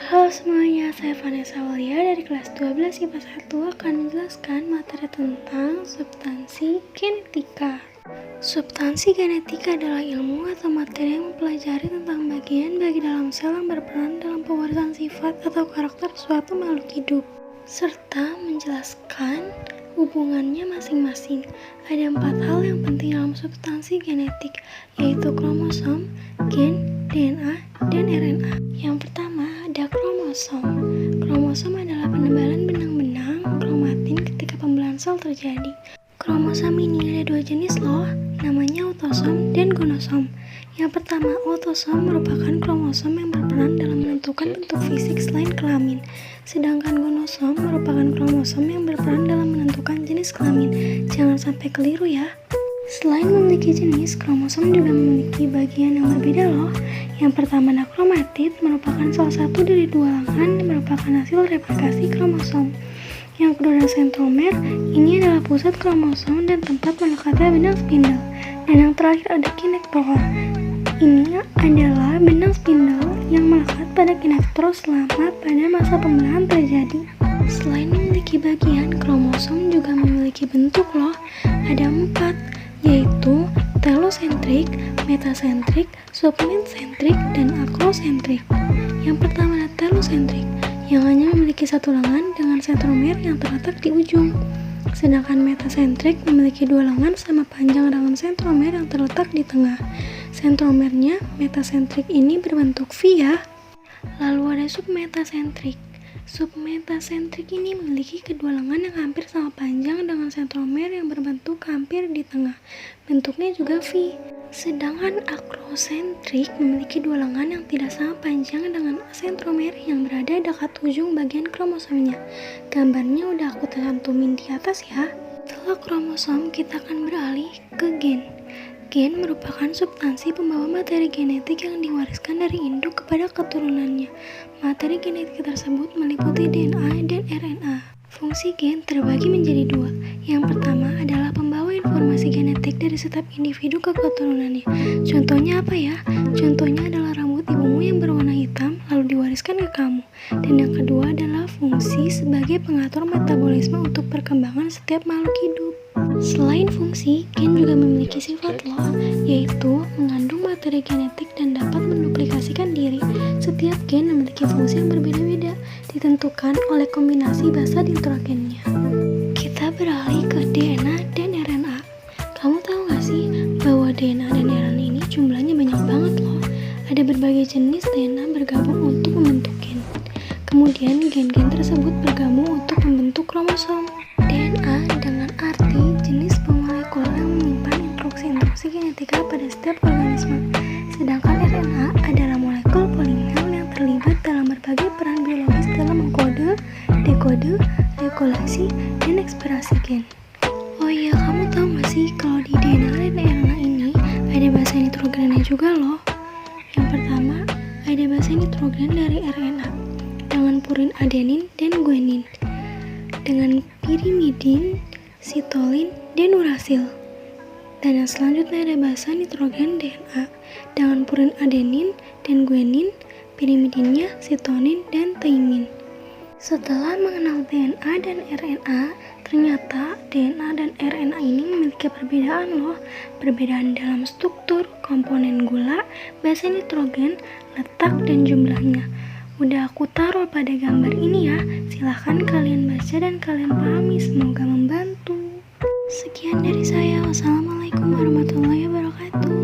Halo semuanya, saya Vanessa Walia dari kelas 12 IPA 1 akan menjelaskan materi tentang substansi genetika. Substansi genetika adalah ilmu atau materi yang mempelajari tentang bagian bagi dalam sel yang berperan dalam pewarisan sifat atau karakter suatu makhluk hidup, serta menjelaskan hubungannya masing-masing. Ada 4 hal yang penting dalam substansi genetik, yaitu kromosom, gen, DNA, dan RNA. Yang pertama, ada kromosom. Kromosom adalah penebalan benang-benang kromatin ketika pembelahan sel terjadi. Kromosom ini ada 2 jenis loh, namanya autosom dan gonosom. Yang pertama, autosom merupakan kromosom yang berperan dalam menentukan bentuk fisik selain kelamin. Sedangkan gonosom merupakan kromosom yang berperan dalam menentukan jenis kelamin. Jangan sampai keliru ya. Selain memiliki jenis, kromosom juga memiliki bagian yang berbeda loh. Yang pertama ada kromatid, merupakan salah satu dari 2 lengan yang merupakan hasil replikasi kromosom. Yang kedua adalah sentromer, ini adalah pusat kromosom dan tempat melekatnya benang spindel. Dan yang terakhir ada kinektor, ini adalah benang spindel yang melekat pada kinektor selama pada masa pembelahan terjadi. Selain memiliki bagian, kromosom juga memiliki bentuk loh, ada 4, yaitu telosentrik, metasentrik, submensentrik, dan akrosentrik. Yang pertama adalah telosentrik, yang hanya memiliki 1 lengan dengan sentromer yang terletak di ujung. Sedangkan metasentrik memiliki 2 lengan sama panjang dengan sentromer yang terletak di tengah. Sentromernya metasentrik ini berbentuk V ya. Lalu ada submetasentrik. Submetasentrik ini memiliki kedua lengan yang hampir sama panjang dengan sentromer yang berbentuk hampir di tengah. Bentuknya juga V. Sedangkan akrosentrik memiliki 2 lengan yang tidak sama panjang dengan sentromer yang berada dekat ujung bagian kromosomnya. Gambarnya udah aku cantumin di atas ya. Setelah kromosom, kita akan beralih ke gen. Gen merupakan substansi pembawa materi genetik yang diwariskan dari induk kepada keturunannya. Materi genetik tersebut meliputi DNA dan RNA. Fungsi gen terbagi menjadi 2. Yang pertama adalah pembawa informasi genetik dari setiap individu ke keturunannya. Contohnya apa ya? Contohnya adalah rambut ibumu yang berwarna hitam lalu diwariskan ke kamu. Dan yang kedua adalah fungsi sebagai pengatur metabolisme untuk perkembangan setiap makhluk hidup. Selain fungsi, gen juga memiliki sifat loh, yaitu mengandung materi genetik dan dapat menduplikasikan diri. Setiap gen memiliki fungsi yang berbeda-beda, ditentukan oleh kombinasi basa nitrogennya. Kita beralih ke DNA dan RNA. Kamu tahu gak sih bahwa DNA dan RNA ini jumlahnya banyak banget loh. Ada berbagai jenis DNA bergabung untuk membentuk gen. Kemudian gen-gen tersebut bergabung untuk membentuk kromosom. DNA dengan arti jenis molekuler yang menyimpan instruksi-instruksi genetika pada setiap organisme. Sedangkan RNA adalah molekul polimer yang terlibat dalam berbagai peran biologis dalam mengkode, dekode, regulasi, dan ekspresi gen. Oh iya, kamu tahu gak sih kalau di DNA dan RNA ini ada basa nitrogennya juga loh. Yang pertama, ada basa nitrogen dari RNA dengan purin adenin dan guanin, dengan pirimidin, sitolin, dan urasil. Dan yang selanjutnya ada basa nitrogen DNA dengan purin adenin dan guanin, pirimidinnya, sitonin, dan thaimin. Setelah mengenal DNA dan RNA, ternyata DNA dan RNA ini memiliki perbedaan loh. Perbedaan dalam struktur, komponen gula, basa nitrogen, letak, dan jumlahnya. Udah aku taruh pada gambar ini ya, silahkan kalian baca dan kalian pahami, semoga membantu. Sekian dari saya, wassalamualaikum warahmatullahi wabarakatuh.